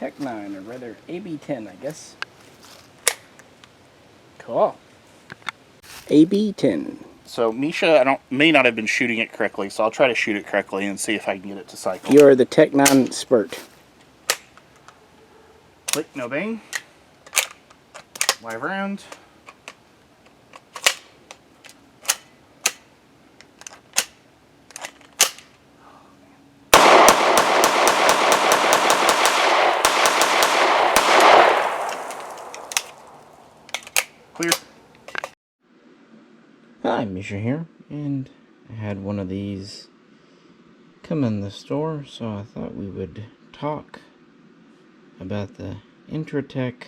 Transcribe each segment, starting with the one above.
Tec-9, or rather AB-10, I guess. Cool. AB-10. So Misha, may not have been shooting it correctly, so I'll try to shoot it correctly and see if I can get it to cycle. You're the Tec-9 spurt. Click, no bang. Live round. Clear. Hi, Misha here, and I had one of these come in the store, so I thought we would talk about the Intratec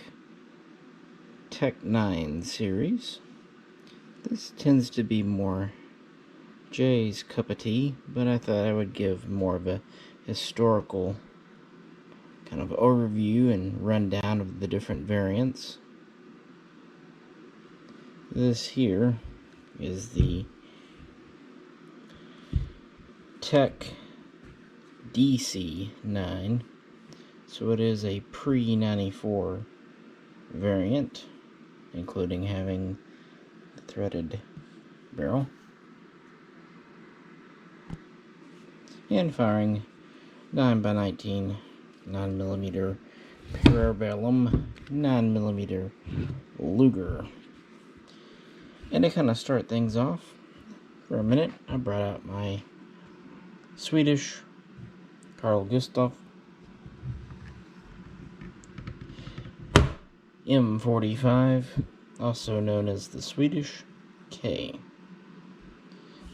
Tec-9 series. This tends to be more Jay's cup of tea, but I thought I would give more of a historical kind of overview and rundown of the different variants. This here is the Tec DC-9, so it is a pre-94 variant, including having the threaded barrel and firing 9x19 9mm parabellum 9mm Luger. And to kind of start things off for a minute, I brought out my Swedish Carl Gustaf M45, also known as the Swedish K.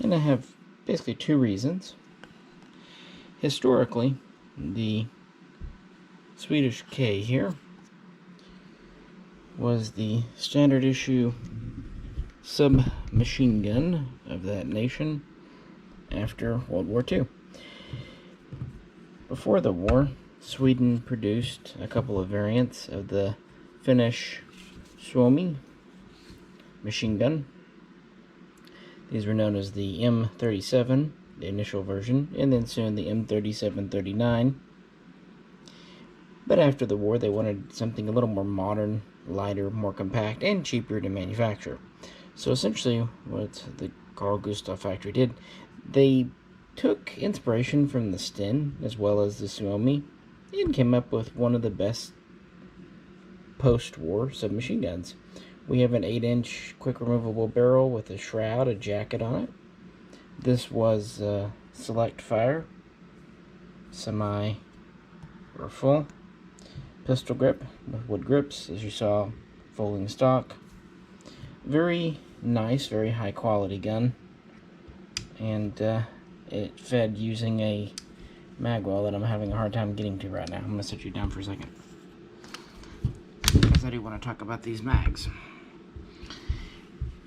And I have basically two reasons. Historically, the Swedish K here was the standard issue submachine gun of that nation after World War II. Before the war, Sweden produced a couple of variants of the Finnish Suomi machine gun. These were known as the M37, the initial version, and then soon the M37-39. But after the war, they wanted something a little more modern, lighter, more compact, and cheaper to manufacture. So essentially, what the Carl Gustaf factory did, they took inspiration from the Sten as well as the Suomi and came up with one of the best post-war submachine guns. We have an 8-inch quick removable barrel with a shroud, a jacket on it. This was select fire, semi or full, pistol grip with wood grips, as you saw, folding stock. Very nice, very high quality gun, and it fed using a magwell that I'm having a hard time getting to right now. I'm going to set you down for a second, because I do want to talk about these mags.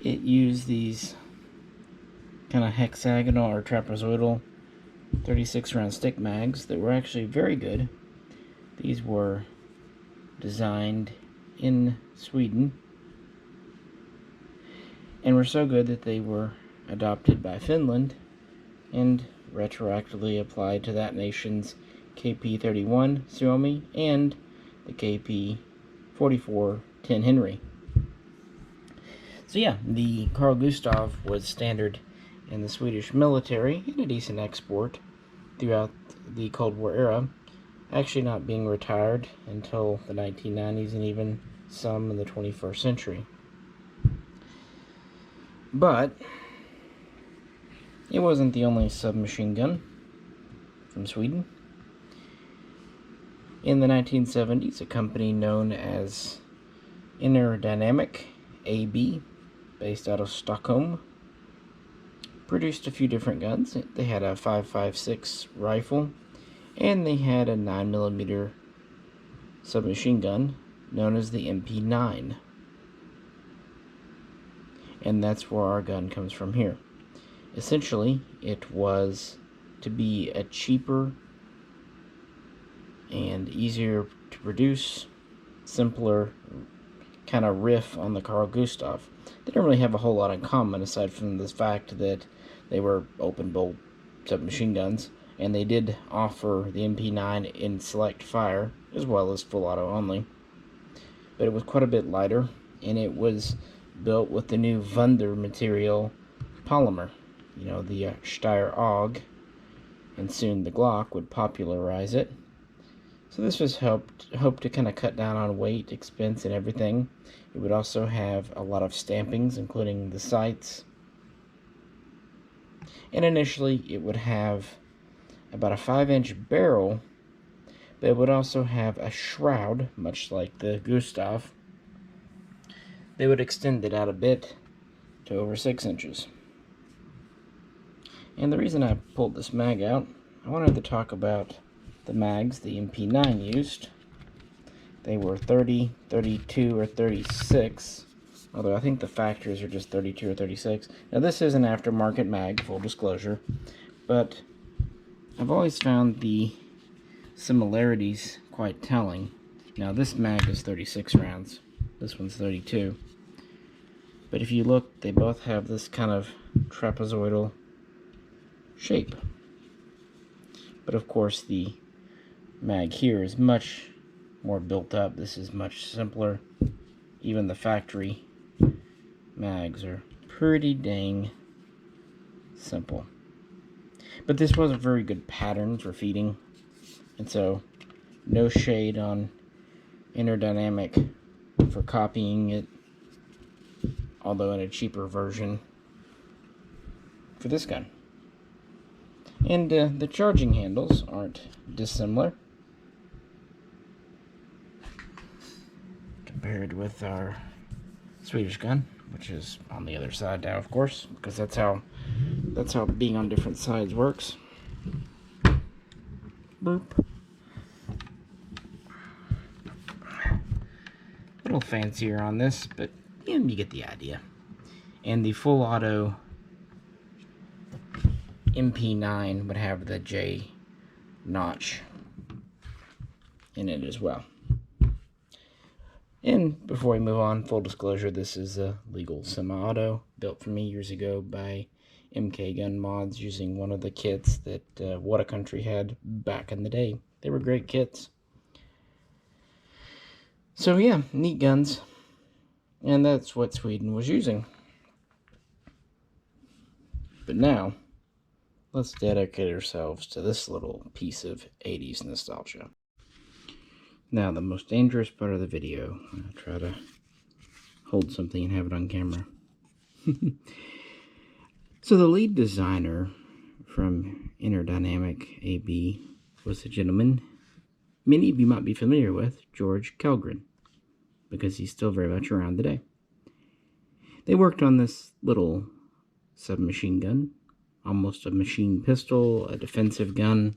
It used these kind of hexagonal or trapezoidal 36 round stick mags that were actually very good. These were designed in Sweden and were so good that they were adopted by Finland and retroactively applied to that nation's KP-31 Suomi and the KP-44 10 Henry. So yeah, the Carl Gustaf was standard in the Swedish military and a decent export throughout the Cold War era, actually not being retired until the 1990s and even some in the 21st century. But it wasn't the only submachine gun from Sweden. In the 1970s, a company known as Interdynamic AB, based out of Stockholm, produced a few different guns. They had a 5.56 rifle, and they had a 9mm submachine gun known as the MP9. And that's where our gun comes from here. Essentially, it was to be a cheaper and easier to produce, simpler kind of riff on the Carl Gustaf. They don't really have a whole lot in common aside from the fact that they were open bolt submachine guns. and they did offer the MP9 in select fire as well as full auto only, but it was quite a bit lighter, and it was built with the new Wunder material polymer. You know, the Steyr AUG, and soon the Glock would popularize it. So this was hoped to kind of cut down on weight, expense, and everything. It would also have a lot of stampings, including the sights. And initially, it would have about a 5-inch barrel, but it would also have a shroud, much like the Gustav. They would extend it out a bit to over 6 inches. And the reason I pulled this mag out, I wanted to talk about the mags the MP9 used. They were 30, 32, or 36, although I think the factors are just 32 or 36. Now this is an aftermarket mag, full disclosure, but I've always found the similarities quite telling. Now this mag is 36 rounds, this one's 32. But if you look, they both have this kind of trapezoidal shape. But of course the mag here is much more built up. This is much simpler. Even the factory mags are pretty dang simple. But this was a very good pattern for feeding, and so no shade on Interdynamic for copying it, although in a cheaper version for this gun. And the charging handles aren't dissimilar compared with our Swedish gun, which is on the other side now, of course, because that's how being on different sides works. Boop. A little fancier on this, but yeah, you get the idea. And the full auto MP9 would have the J notch in it as well. And before we move on, full disclosure, this is a legal semi-auto built for me years ago by MK Gun Mods using one of the kits that What a Country had back in the day. They were great kits. So yeah, neat guns. And that's what Sweden was using. But now, let's dedicate ourselves to this little piece of 80s nostalgia. Now, the most dangerous part of the video. I'll try to hold something and have it on camera. So the lead designer from Interdynamic AB was a gentleman many of you might be familiar with, George Kellgren, because he's still very much around today. They worked on this little submachine gun, almost a machine pistol, a defensive gun.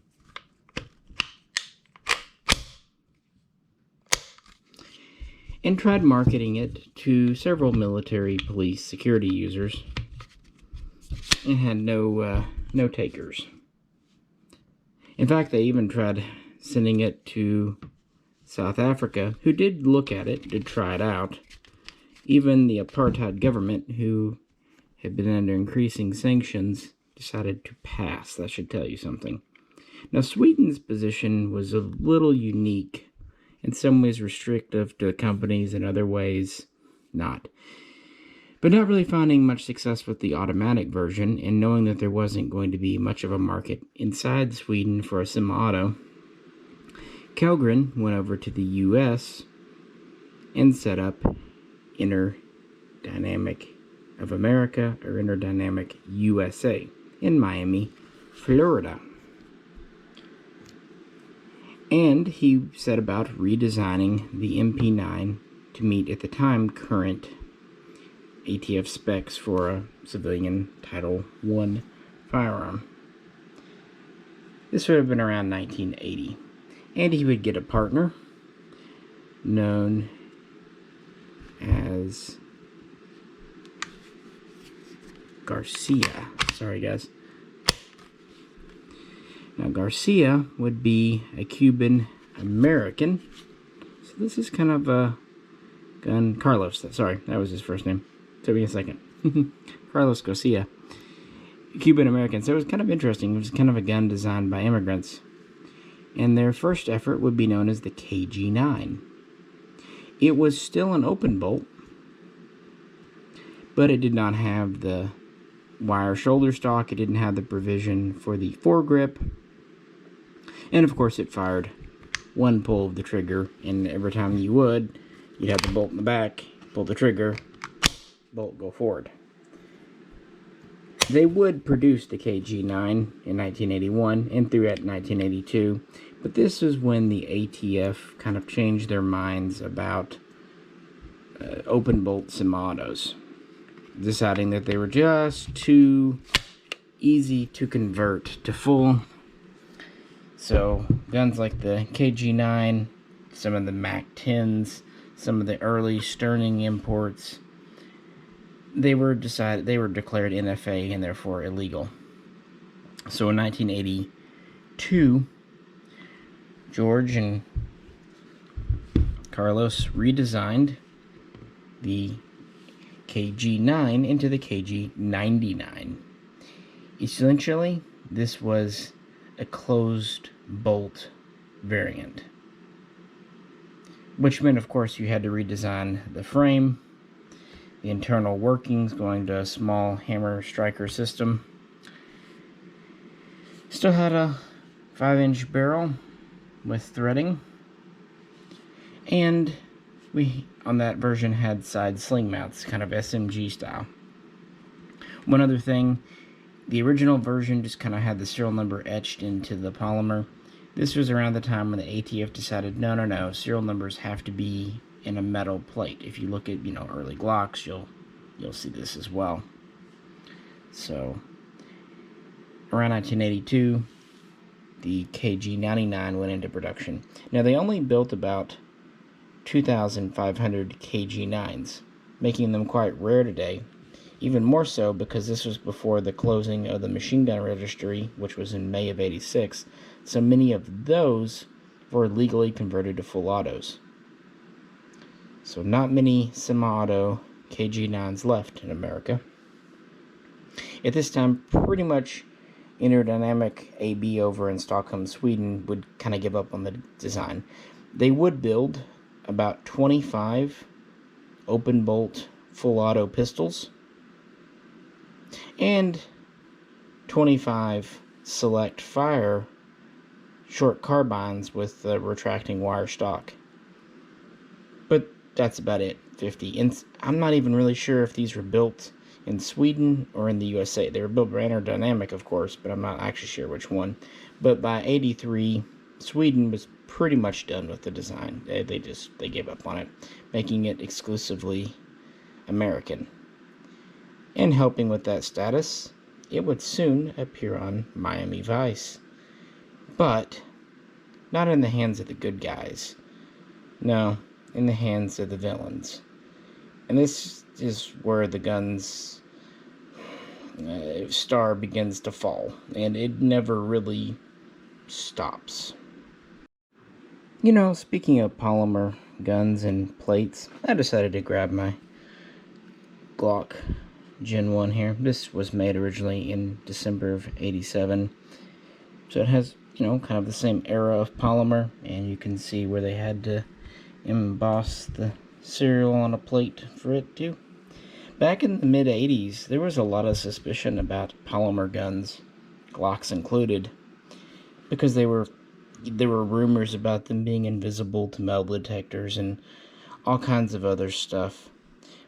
And tried marketing it to several military, police, security users, and had no takers. In fact, they even tried sending it to South Africa, who did look at it, did try it out. Even the apartheid government, who had been under increasing sanctions, decided to pass. That should tell you something. Now, Sweden's position was a little unique, in some ways restrictive to companies, in other ways not. But not really finding much success with the automatic version, and knowing that there wasn't going to be much of a market inside Sweden for a semi-auto, Kellgren went over to the US and set up Interdynamic of America, or Interdynamic-USA, in Miami, Florida. And he set about redesigning the MP9 to meet, at the time, current ATF specs for a civilian Title I firearm. This would have been around 1980. And he would get a partner known as Garcia. Sorry, guys. Now, Garcia would be a Cuban American. So this is kind of a gun. Carlos, sorry, that was his first name. Took me a second. Carlos Garcia, Cuban Americans. So it was kind of interesting. It was kind of a gun designed by immigrants. And their first effort would be known as the KG9. It was still an open bolt, but it did not have the wire shoulder stock. It didn't have the provision for the foregrip. And of course it fired one pull of the trigger, and every time you'd have the bolt in the back, pull the trigger, bolt go forward. They would produce the KG-9 in 1981 and throughout 1982, but this is when the ATF kind of changed their minds about open bolt semi-autos, deciding that they were just too easy to convert to full. So guns like the KG-9, some of the MAC-10s, some of the early Sterling imports, they were declared NFA and therefore illegal. So in 1982, George and Carlos redesigned the KG-9 into the KG99. Essentially, this was a closed bolt variant, which meant, of course, you had to redesign the frame, the internal workings, going to a small hammer striker system. Still had a 5-inch barrel with threading, and we on that version had side sling mounts, kind of SMG style. One other thing, the original version just kind of had the serial number etched into the polymer. This was around the time when the ATF decided, no, serial numbers have to be in a metal plate. If you look at, early Glocks, you'll see this as well. So around 1982, the KG99 went into production. Now they only built about 2,500 KG9s, making them quite rare today. Even more so because this was before the closing of the machine gun registry, which was in May of '86. So many of those were legally converted to full autos. So not many semi-auto KG9s left in America. At this time, pretty much Interdynamic AB over in Stockholm, Sweden would kind of give up on the design. They would build about 25 open bolt full auto pistols and 25 select fire short carbines with the retracting wire stock. But that's about it, 50. And I'm not even really sure if these were built in Sweden or in the USA. They were built by Interdynamic, of course, but I'm not actually sure which one. But by '83, Sweden was pretty much done with the design. They gave up on it, making it exclusively American. And helping with that status, it would soon appear on Miami Vice. But not in the hands of the good guys. No, in the hands of the villains. And this is where the gun's star begins to fall, and it never really stops. Speaking of polymer guns and plates, I decided to grab my Glock Gen 1 here. This was made originally in December of '87, so it has, kind of the same era of polymer, and you can see where they had to emboss the serial on a plate for it too. Back in the mid-'80s, there was a lot of suspicion about polymer guns, Glocks included, because there were rumors about them being invisible to metal detectors and all kinds of other stuff.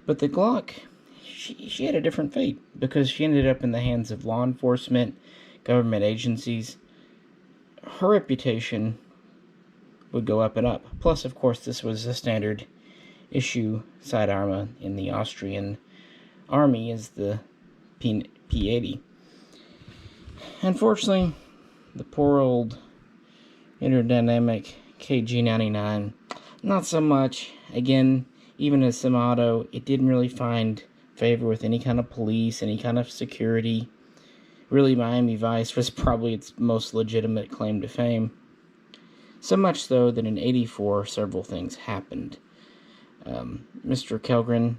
But the Glock, she had a different fate, because she ended up in the hands of law enforcement, government agencies. Her reputation would go up and up. Plus, of course, this was a standard issue sidearm in the Austrian army is the P80. Unfortunately, the poor old Interdynamic KG99, not so much. Again, even as semi-auto, it didn't really find favor with any kind of police, any kind of security. Really, Miami Vice was probably its most legitimate claim to fame. So much so that in '84, several things happened. Mr. Kellgren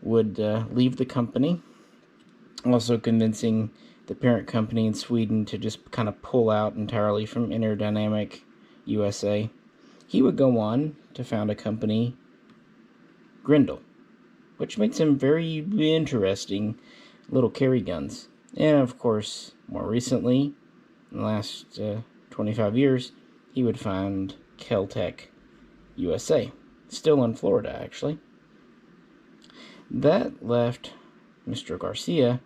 would leave the company, also convincing the parent company in Sweden to just kind of pull out entirely from Interdynamic-USA. He would go on to found a company, Grendel, which makes him very interesting little carry guns. And of course, more recently, in the last 25 years, he would found Tec USA, still in Florida actually. That left Mr. Garcia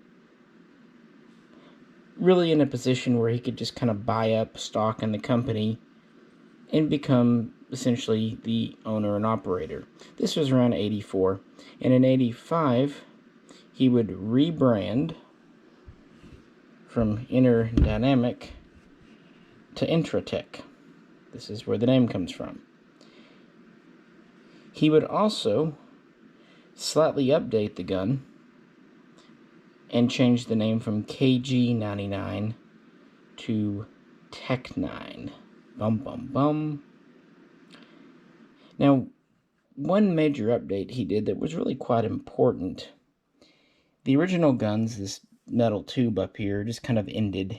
really in a position where he could just kind of buy up stock in the company and become essentially the owner and operator. This was around 84, and in 85 he would rebrand from Interdynamic to Intratec. This is where the name comes from. He would also slightly update the gun and change the name from KG99 to Tec-9. Bum bum bum. Now, one major update he did that was really quite important. The original guns, this metal tube up here, just kind of ended,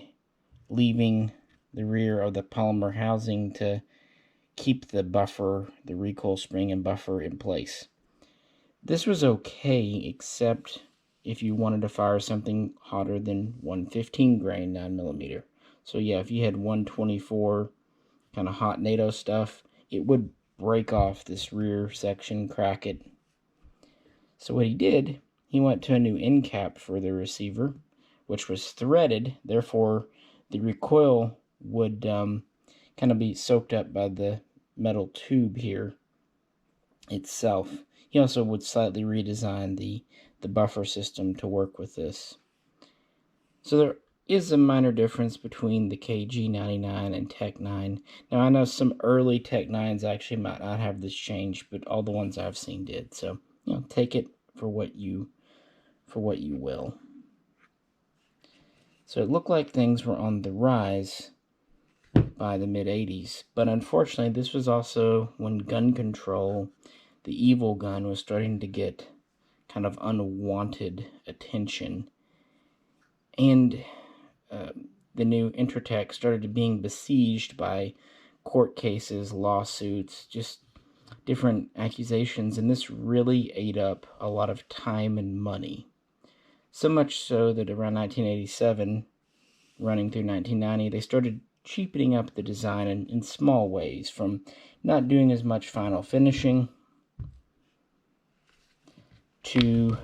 leaving the rear of the polymer housing to keep the buffer, the recoil spring and buffer in place. This was okay, except if you wanted to fire something hotter than 115 grain 9mm. So yeah, if you had 124 kind of hot NATO stuff, it would break off this rear section, crack it. So what he did, he went to a new end cap for the receiver, which was threaded, therefore the recoil would kind of be soaked up by the metal tube here itself. He also would slightly redesign the buffer system to work with this. So there is a minor difference between the KG99 and Tec-9. Now I know some early Tec-9s actually might not have this change, but all the ones I've seen did. So, you know, take it for what you will. So it looked like things were on the rise by the mid-80s, but unfortunately this was also when gun control, the evil gun, was starting to get kind of unwanted attention, and the new Intratec started being besieged by court cases, lawsuits, just different accusations, and this really ate up a lot of time and money. So much so that around 1987, running through 1990, they started cheapening up the design in small ways, from not doing as much final finishing to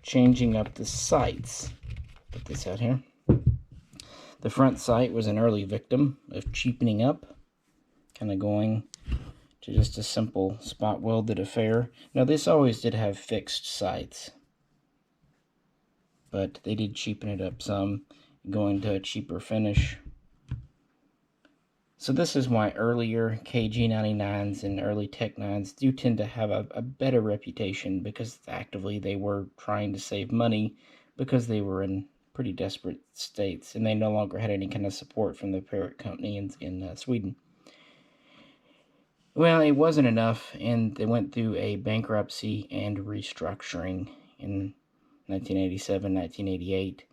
changing up the sights. Put this out here. The front sight was an early victim of cheapening up, kind of going to just a simple spot welded affair. Now this always did have fixed sights, but they did cheapen it up some, going to a cheaper finish. So this is why earlier KG99s and early Tec-9s do tend to have a better reputation, because actively they were trying to save money because they were in pretty desperate states and they no longer had any kind of support from the parent company in Sweden. Well, it wasn't enough, and they went through a bankruptcy and restructuring in 1987, 1988.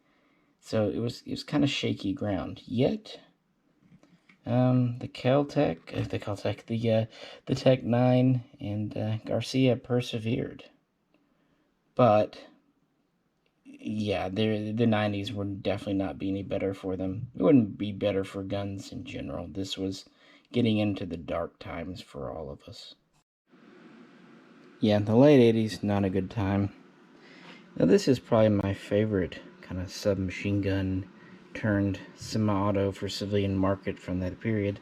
So it was kind of shaky ground. Yet the Tec-9 and Garcia persevered. But yeah, the 90s would definitely not be any better for them. It wouldn't be better for guns in general. This was getting into the dark times for all of us. Yeah, the late 80s, not a good time. Now this is probably my favorite kind of submachine gun turned semi-auto for civilian market from that period,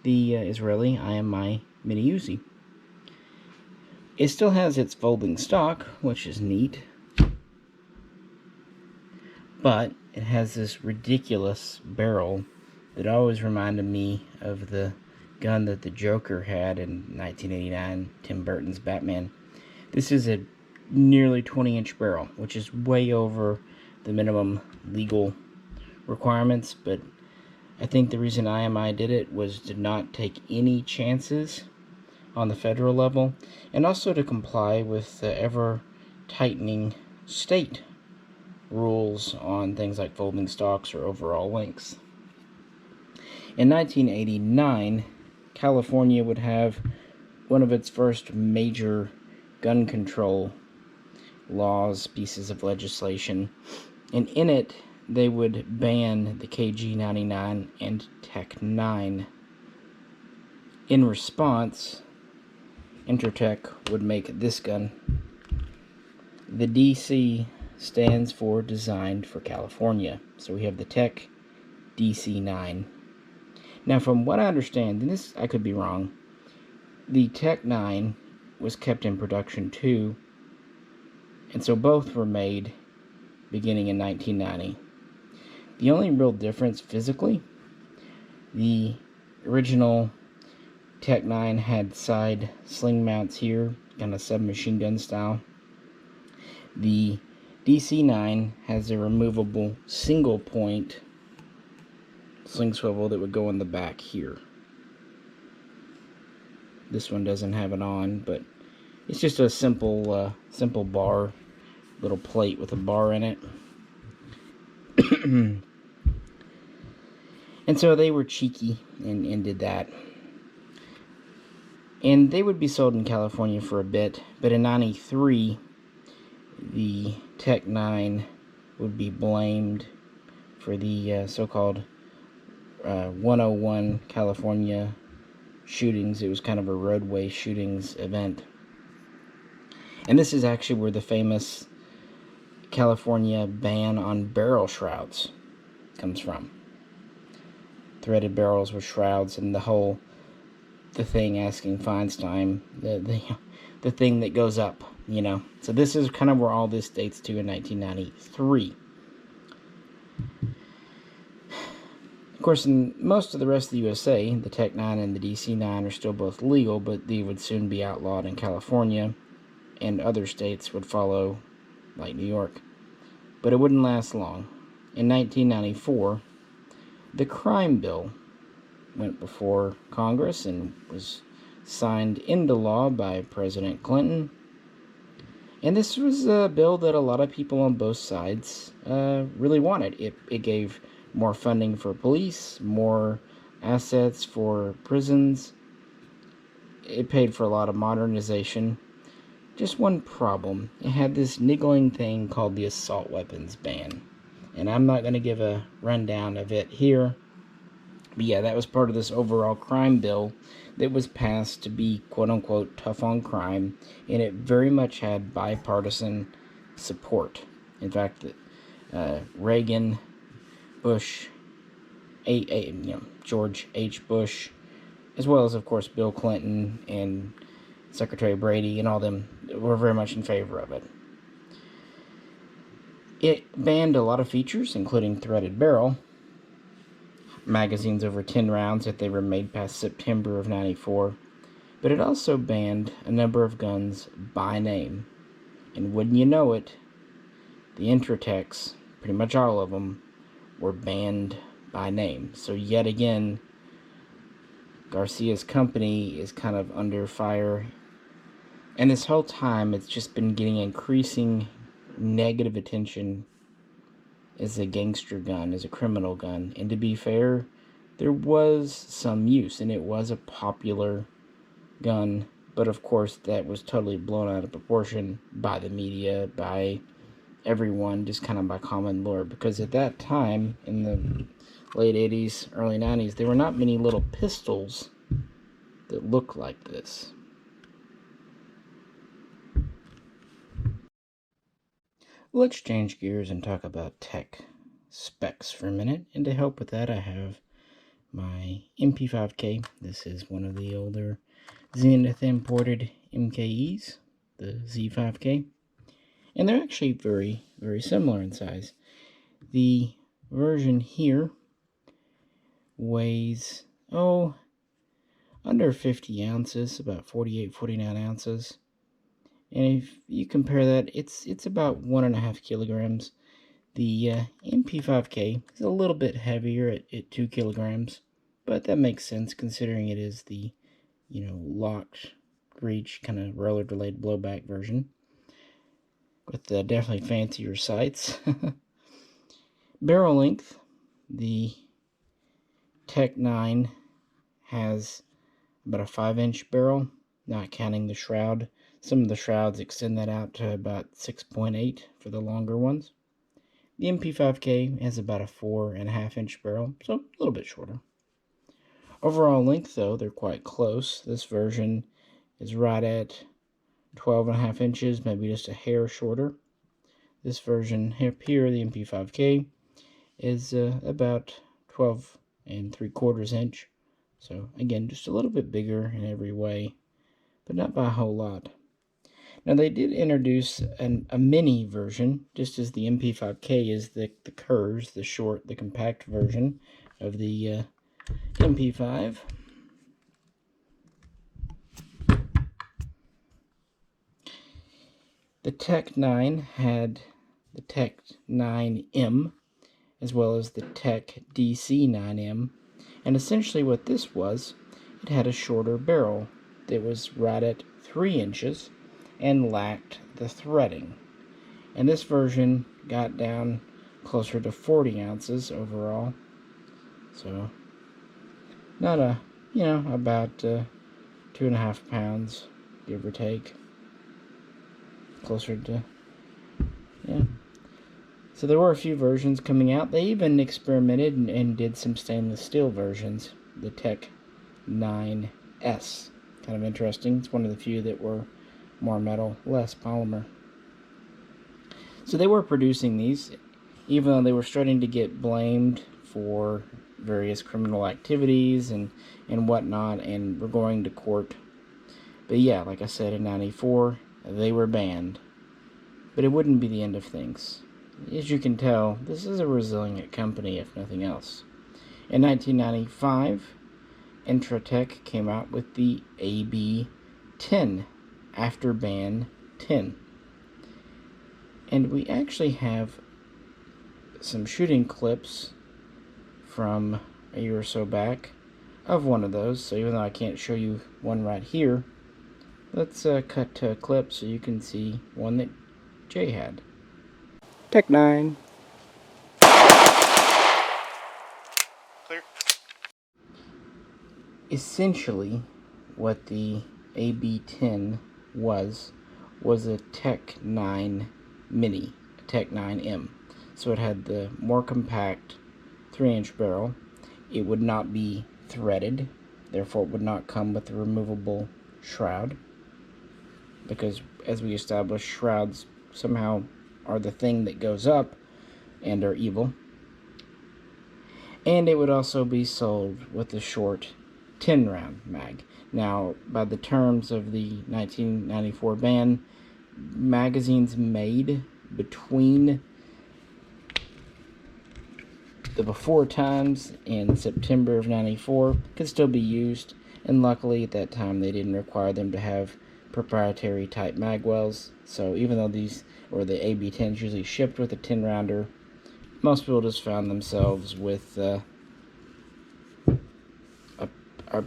the Israeli IMI Mini Uzi. It still has its folding stock, which is neat, but it has this ridiculous barrel that always reminded me of the gun that the Joker had in 1989, Tim Burton's Batman. This is a nearly 20-inch barrel, which is way over the minimum legal requirements, but I think the reason IMI did it was to not take any chances on the federal level, and also to comply with the ever-tightening state rules on things like folding stocks or overall lengths. In 1989, California would have one of its first major gun control laws, pieces of legislation, and in it they would ban the KG99 and Tec-9. In response, Intratec would make this gun. The DC stands for Designed for California, so we have the Tec DC-9. Now, from what I understand, and this I could be wrong, the Tec-9 was kept in production too, and so both were made beginning in 1990. The only real difference physically, the original Tec-9 had side sling mounts here, kind of submachine gun style. The DC-9 has a removable single point sling swivel that would go in the back here. This one doesn't have it on, but it's just a simple bar, little plate with a bar in it. And so they were cheeky and did that. And they would be sold in California for a bit, but in '93, the Tec-9 would be blamed for the so-called 101 California shootings. It was kind of a roadway shootings event. And this is actually where the famous California ban on barrel shrouds comes from. Threaded barrels with shrouds, and the thing asking Feinstein, the thing that goes up, you know. So this is kind of where all this dates to in 1993. Of course, in most of the rest of the USA, the Tec-9 and the DC-9 are still both legal, but they would soon be outlawed in California, and other states would follow, like New York. But it wouldn't last long. In 1994, the crime bill went before Congress and was signed into law by President Clinton. And this was a bill that a lot of people on both sides really wanted. It gave more funding for police, more assets for prisons. It paid for a lot of modernization. Just one problem. It had this niggling thing called the assault weapons ban. And I'm not going to give a rundown of it here. But yeah, that was part of this overall crime bill that was passed to be quote-unquote tough on crime. And it very much had bipartisan support. In fact, Reagan, Bush, George H. Bush, as well as, of course, Bill Clinton and Secretary Brady and all them were very much in favor of it. It banned a lot of features, including threaded barrel, magazines over 10 rounds if they were made past September of '94, but it also banned a number of guns by name. And wouldn't you know it, the Intratecs, pretty much all of them, were banned by name. So yet again, Garcia's company is kind of under fire. And this whole time, it's just been getting increasing negative attention as a gangster gun, as a criminal gun. And to be fair, there was some use, and it was a popular gun. But of course, that was totally blown out of proportion by the media, by everyone, just kind of by common lore. Because at that time, in the late 80s, early 90s, there were not many little pistols that looked like this. Let's change gears and talk about tech specs for a minute. And to help with that, I have my MP5K. This is one of the older Zenith imported MKEs, the Z5K. And they're actually very, very similar in size. The version here weighs, under 50 ounces, about 48, 49 ounces. And if you compare that, it's about 1.5 kilograms. The MP5K is a little bit heavier at 2 kilograms, but that makes sense considering it is the, locked reach kind of roller delayed blowback version. with definitely fancier sights. Barrel length, the Tec-9 has about a 5-inch barrel, not counting the shroud. Some of the shrouds extend that out to about 6.8 for the longer ones. The MP5K has about a 4.5-inch barrel, so a little bit shorter. Overall length, though, they're quite close. This version is right at 12.5 inches, maybe just a hair shorter. This version here, the MP5K, is about 12.75 inch. So again, just a little bit bigger in every way, but not by a whole lot. Now they did introduce a mini version, just as the MP5K is the curves, the short, the compact version of the MP5. The Tec-9 had the Tec-9M as well as the Tec DC-9M, and essentially what this was, it had a shorter barrel that was right at 3 inches and lacked the threading. And this version got down closer to 40 ounces overall, so not a, about 2.5 pounds, give or take, closer to, yeah. So there were a few versions coming out. They even experimented and did some stainless steel versions. The Tec-9S. Kind of interesting. It's one of the few that were more metal, less polymer. So they were producing these, even though they were starting to get blamed for various criminal activities and whatnot, and were going to court. But yeah, like I said, in '94, they were banned. But it wouldn't be the end of things. As you can tell, this is a resilient company, if nothing else. In 1995, Intratec came out with the AB10, after ban 10. And we actually have some shooting clips from a year or so back of one of those. So even though I can't show you one right here, let's cut to a clip so you can see one that Jay had. Tec-9. Clear. Essentially, what the AB10 was a Tec-9 Mini, a Tec-9M. So it had the more compact 3-inch barrel. It would not be threaded, therefore it would not come with a removable shroud, because as we established, shrouds somehow are the thing that goes up and are evil. And it would also be sold with a short 10-round mag. Now, by the terms of the 1994 ban, magazines made between the before times and September of '94 could still be used, and luckily at that time they didn't require them to have proprietary type mag wells. So even though these, or the AB10s, usually shipped with a 10-rounder, most people just found themselves with a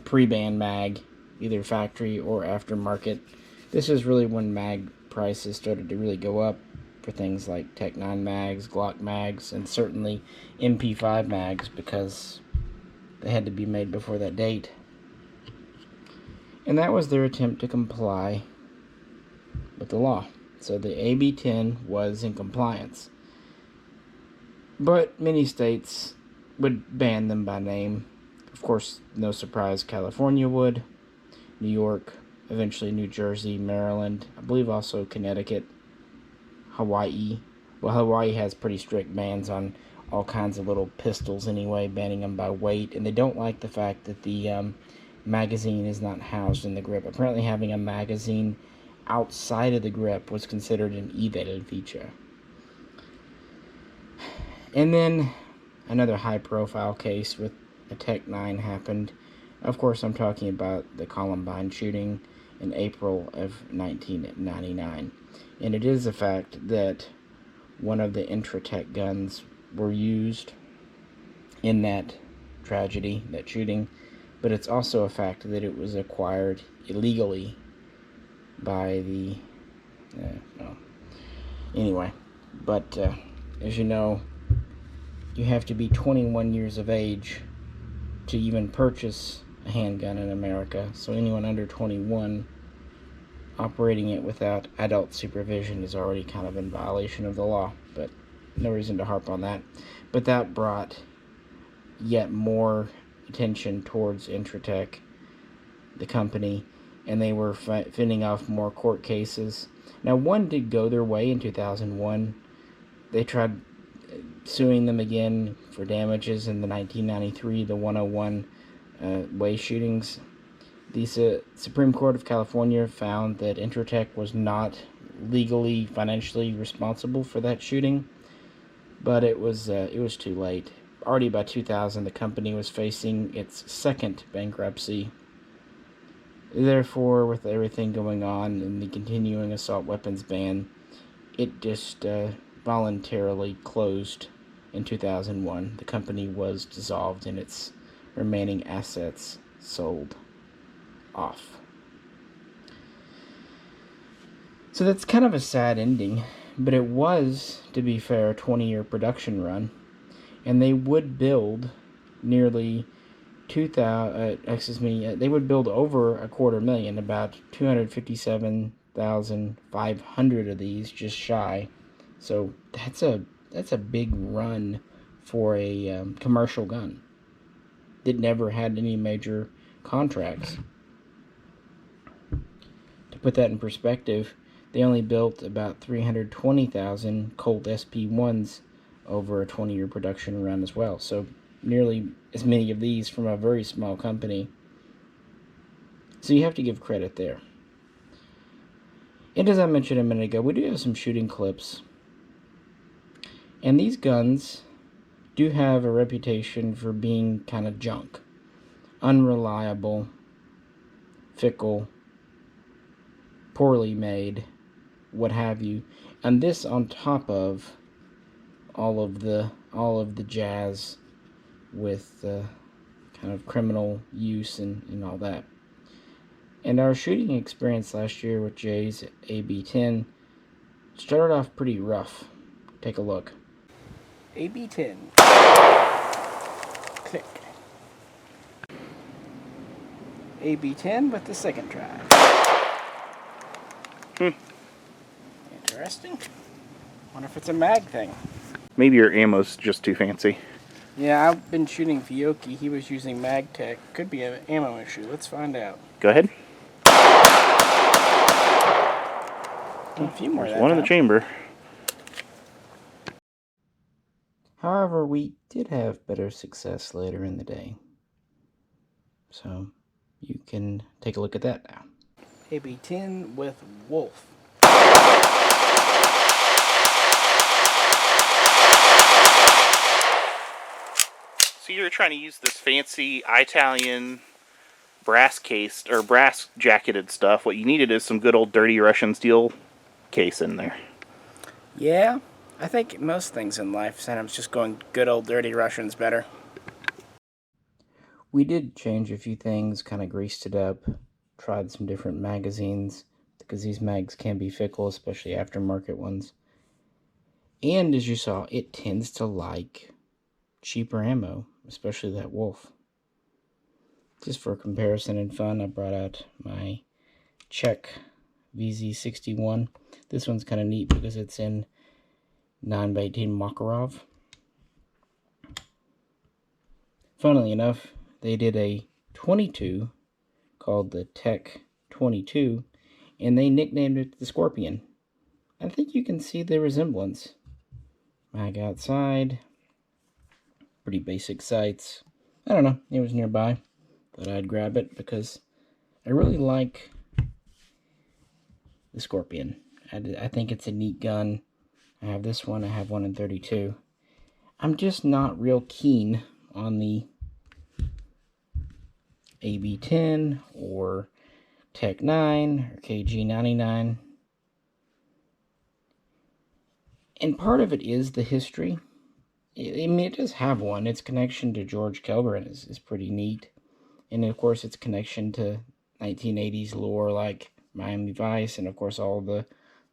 pre-ban mag, either factory or aftermarket. This is really when mag prices started to really go up for things like Tec-9 mags, Glock mags, and certainly MP5 mags, because they had to be made before that date. And that was their attempt to comply with the law. So the AB10 was in compliance. But many states would ban them by name. Of course, no surprise, California would, New York, eventually New Jersey, Maryland, I believe also Connecticut, Hawaii. Well, Hawaii has pretty strict bans on all kinds of little pistols anyway, banning them by weight, and they don't like the fact that the magazine is not housed in the grip. Apparently having a magazine outside of the grip was considered an evil feature. And then another high-profile case with a Tec-9 happened. Of course, I'm talking about the Columbine shooting in April of 1999. And it is a fact that one of the Intratec guns were used in that tragedy, that shooting, but it's also a fact that it was acquired illegally by the Anyway, but as you know, you have to be 21 years of age to even purchase a handgun in America. So anyone under 21 operating it without adult supervision is already kind of in violation of the law, but no reason to harp on that. But that brought yet more attention towards Intratec, the company, and they were fending off more court cases. Now, one did go their way in 2001. They tried suing them again for damages in the 1993, the 101 way shootings. The Supreme Court of California found that Intratec was not legally, financially responsible for that shooting, but it was too late. Already by 2000, the company was facing its second bankruptcy. Therefore, with everything going on and the continuing assault weapons ban, it just voluntarily closed in 2001. The company was dissolved and its remaining assets sold off. So that's kind of a sad ending, but it was, to be fair, a 20-year production run, and they would build nearly 2,000, they would build over 250,000, about 257,500 of these, just shy. So that's a big run for a commercial gun. It never had any major contracts. To put that in perspective, they only built about 320,000 Colt SP1s over a 20-year production run as well. So nearly as many of these from a very small company. So you have to give credit there. And as I mentioned a minute ago, we do have some shooting clips. And these guns do have a reputation for being kind of junk. Unreliable, fickle, poorly made, what have you. And this on top of all of the jazz with kind of criminal use and all that. And our shooting experience last year with Jay's AB-10 started off pretty rough. Take a look. AB-10. Click. AB-10 with the second try. Interesting. Wonder if it's a mag thing. Maybe your ammo's just too fancy. Yeah, I've been shooting Fiocchi. He was using MagTech. Could be an ammo issue. Let's find out. Go ahead. A few more. There's one in the chamber. However, we did have better success later in the day. So you can take a look at that now. AB-10 with Wolf. So you're trying to use this fancy Italian brass cased or brass jacketed stuff. What you needed is some good old dirty Russian steel case in there. Yeah, I think most things in life, sometimes just going good old dirty Russian's better. We did change a few things, kind of greased it up, tried some different magazines, because these mags can be fickle, especially aftermarket ones. And as you saw, it tends to like cheaper ammo, especially that Wolf. Just for comparison and fun, I brought out my Czech VZ61. This one's kind of neat because it's in 9x18 Makarov. Funnily enough, they did a 22 called the Tec 22, and they nicknamed it the Scorpion. I think you can see the resemblance. Mag outside. Pretty basic sights. I don't know, it was nearby. Thought I'd grab it because I really like the Scorpion. I think it's a neat gun. I have this one, I have one in 32. I'm just not real keen on the AB-10 or Tec-9 or KG99. And part of it is the history. I mean, it does have one. Its connection to George Kelbrin is pretty neat. And of course, its connection to 1980s lore like Miami Vice and of course all the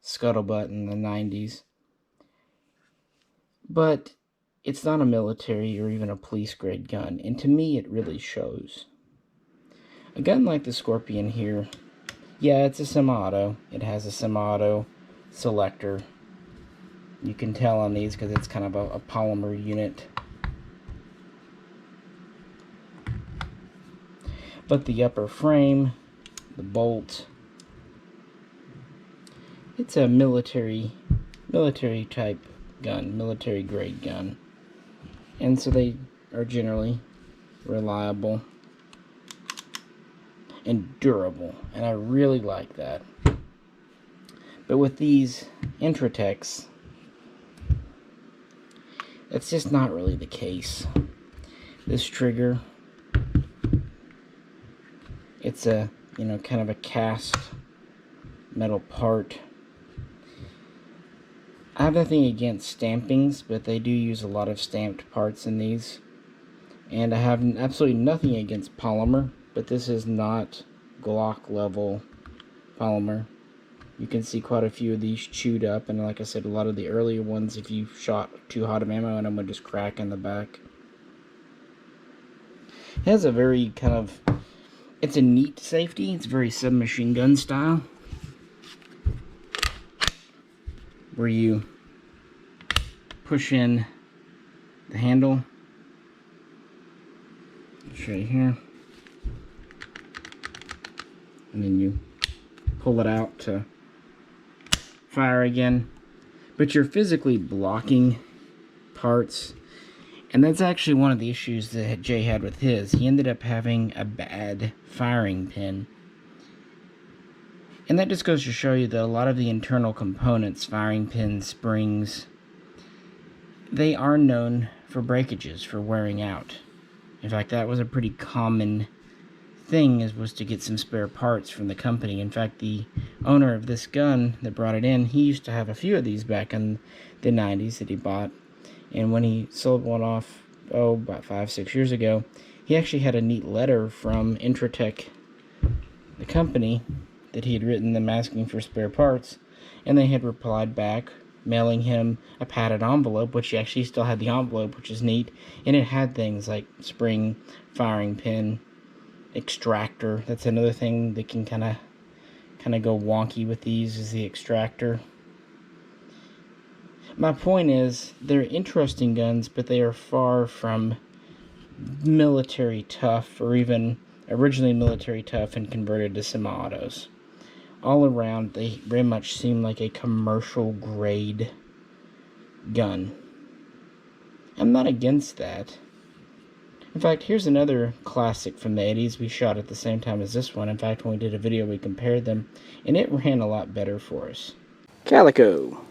scuttlebutt in the 90s. but it's not a military or even a police grade gun, and to me it really shows. A gun like the Scorpion here, yeah, it's a semi-auto. It has a semi-auto selector. You can tell on these because it's kind of a polymer unit. But the upper frame, the bolt, it's a military type gun, military grade gun. And so they are generally reliable and durable, and I really like that. But with these Intratecs, that's just not really the case. This trigger, it's a, kind of a cast metal part. I have nothing against stampings, but they do use a lot of stamped parts in these. And I have absolutely nothing against polymer, but this is not Glock level polymer. You can see quite a few of these chewed up, and like I said, a lot of the earlier ones, if you shot too hot of ammo in them, would just crack in the back. It has a very it's a neat safety. It's very submachine gun style, where you push in the handle. I'll show you here. And then you pull it out to fire again. But you're physically blocking parts. And that's actually one of the issues that Jay had with his. He ended up having a bad firing pin. And that just goes to show you that a lot of the internal components, firing pins, springs, they are known for breakages, for wearing out. In fact, that was a pretty common thing, was to get some spare parts from the company. In fact, the owner of this gun that brought it in, he used to have a few of these back in the 90s that he bought. And when he sold one off, about 5-6 years ago, he actually had a neat letter from Intratec, the company, that he had written them asking for spare parts, and they had replied back, mailing him a padded envelope, which he actually still had the envelope, which is neat, and it had things like spring, firing pin, extractor. That's another thing that can kind of go wonky with these, is the extractor. My point is, they're interesting guns, but they are far from military tough, or even originally military tough and converted to semi-autos. All around, they very much seem like a commercial grade gun. I'm not against that. In fact, here's another classic from the 80s we shot at the same time as this one. In fact, when we did a video, we compared them, and it ran a lot better for us. Calico.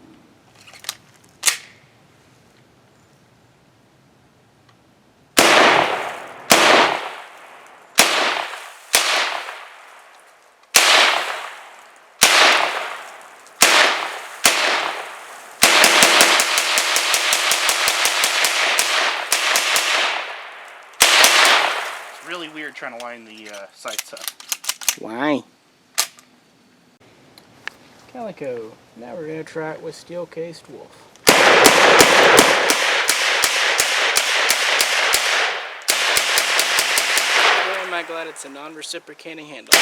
Really weird trying to line the sights up. Why? Calico. Now we're going to try it with steel-cased wolf. Boy, am I glad it's a non-reciprocating handle.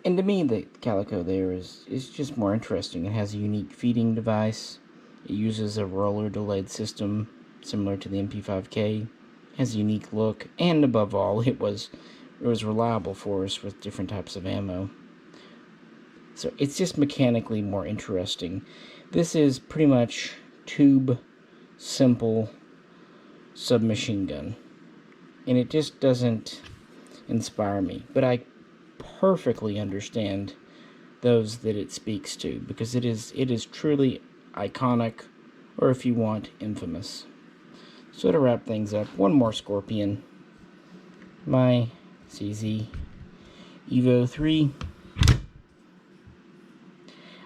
And to me, the Calico there is just more interesting. It has a unique feeding device. It uses a roller delayed system similar to the MP5K. It has a unique look, and above all, it was reliable for us with different types of ammo. So it's just mechanically more interesting. This is pretty much tube, simple submachine gun, and it just doesn't inspire me. But I perfectly understand those that it speaks to, because it is truly iconic, or if you want, infamous. So to wrap things up, one more Scorpion, my CZ Evo 3.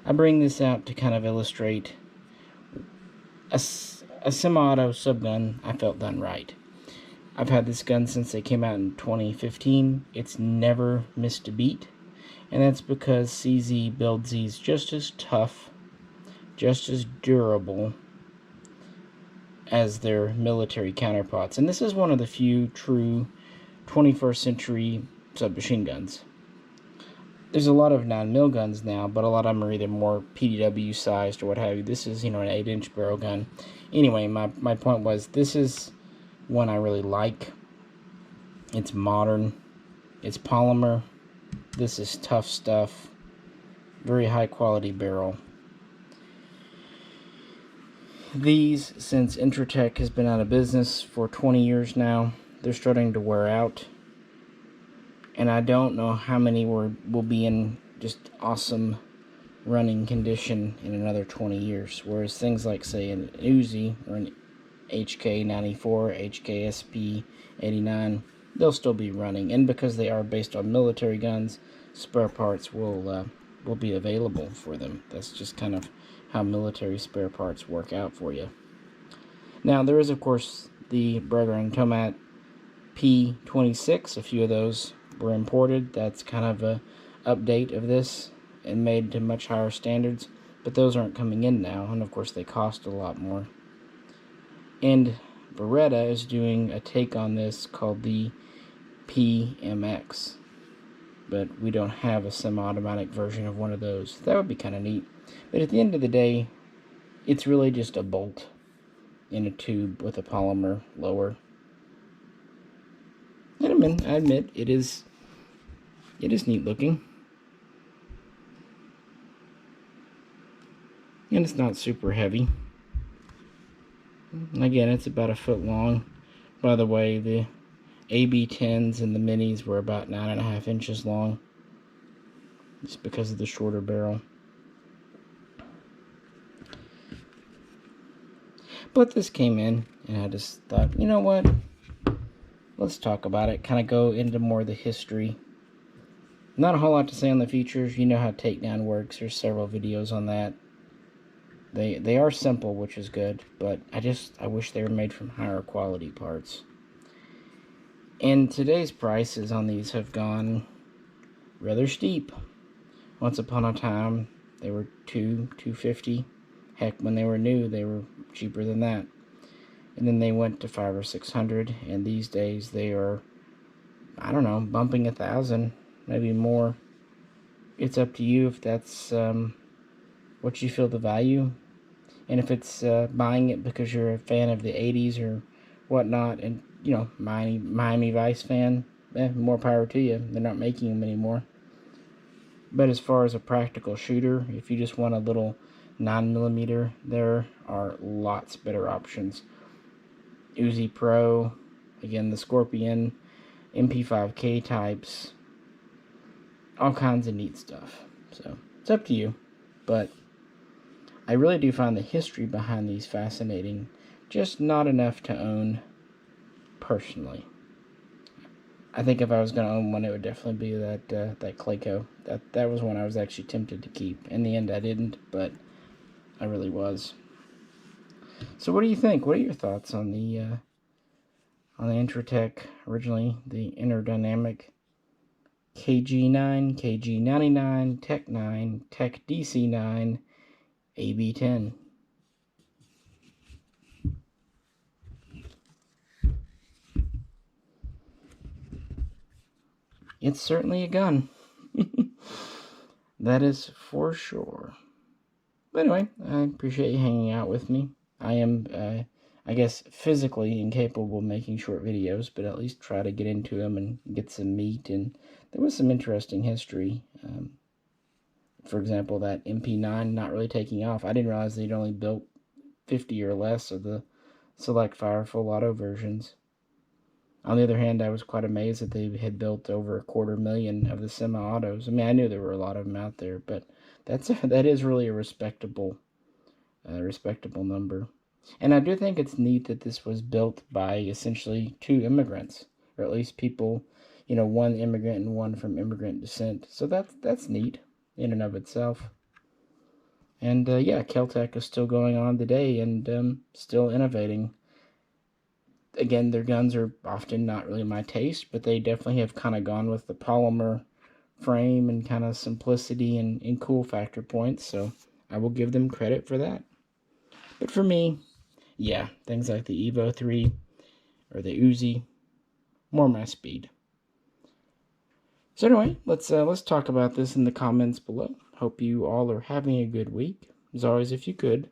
I bring this out to kind of illustrate a semi-auto subgun I felt done right. I've had this gun since they came out in 2015. It's never missed a beat. And that's because CZ builds these just as tough, just as durable as their military counterparts. And this is one of the few true 21st century submachine guns. There's a lot of 9mm guns now, but a lot of them are either more PDW sized or what have you. This is, an 8-inch barrel gun. Anyway, my point was, this is one I really like. It's modern. It's polymer. This is tough stuff. Very high quality barrel. These, since Intratec has been out of business for 20 years now, they're starting to wear out. And I don't know how many will be in just awesome running condition in another 20 years. Whereas things like, say, an Uzi or an HK94, HKSP-89, they'll still be running. And because they are based on military guns, spare parts will be available for them. That's just kind of how military spare parts work out for you. Now, there is, of course, the Berger and Tomat P26. A few of those were imported. That's kind of a update of this and made to much higher standards. But those aren't coming in now, and of course they cost a lot more. And Beretta is doing a take on this called the PMX. But we don't have a semi-automatic version of one of those. That would be kind of neat. But at the end of the day, it's really just a bolt in a tube with a polymer lower. And I admit, it is neat looking. And it's not super heavy. And again, it's about 1 foot long. By the way, the AB10s and the minis were about 9.5 inches long. Just because of the shorter barrel. But this came in, and I just thought, you know what? Let's talk about it. Kind of go into more of the history. Not a whole lot to say on the features. You know how Tec-9 works. There's several videos on that. They are simple, which is good, but I wish they were made from higher quality parts. And today's prices on these have gone rather steep. Once upon a time, they were $250. Heck, when they were new, they were cheaper than that. And then they went to $500 or $600, and these days they are, I don't know, bumping $1,000, maybe more. It's up to you if that's what you feel the value, and if it's buying it because you're a fan of the 80s or whatnot, and Miami Vice fan, more power to you. They're not making them anymore. But as far as a practical shooter, if you just want a little 9mm, there are lots better options. Uzi Pro, again the Scorpion, MP5K types, all kinds of neat stuff. So it's up to you, but I really do find the history behind these fascinating, just not enough to own personally. I think if I was going to own one, it would definitely be that Clayco. That was one I was actually tempted to keep. In the end, I didn't, but I really was. So what do you think? What are your thoughts on the Intratec, originally the Interdynamic KG9, KG99, Tec-9, Tec DC-9, AB10? It's certainly a gun. That is for sure. But anyway, I appreciate you hanging out with me. I am, I guess, physically incapable of making short videos, but at least try to get into them and get some meat. And there was some interesting history. For example, that MP9 not really taking off. I didn't realize they'd only built 50 or less of the Select Fire full auto versions. On the other hand, I was quite amazed that they had built over 250,000 of the semi-autos. I mean, I knew there were a lot of them out there, but that is really a respectable number. And I do think it's neat that this was built by essentially 2 immigrants, or at least people, one immigrant and one from immigrant descent. So that's neat in and of itself. And yeah, Kel-Tec is still going on today and still innovating. Again, their guns are often not really my taste, but they definitely have kind of gone with the polymer frame and kind of simplicity and cool factor points, so I will give them credit for that. But for me, yeah, things like the Evo 3 or the Uzi, more my speed. So anyway, let's talk about this in the comments below. Hope you all are having a good week. As always, if you could,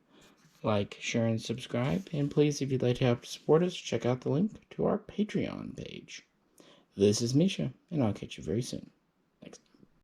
like, share, and subscribe. And please, if you'd like to help support us, check out the link to our Patreon page. This is Misha, and I'll catch you very soon.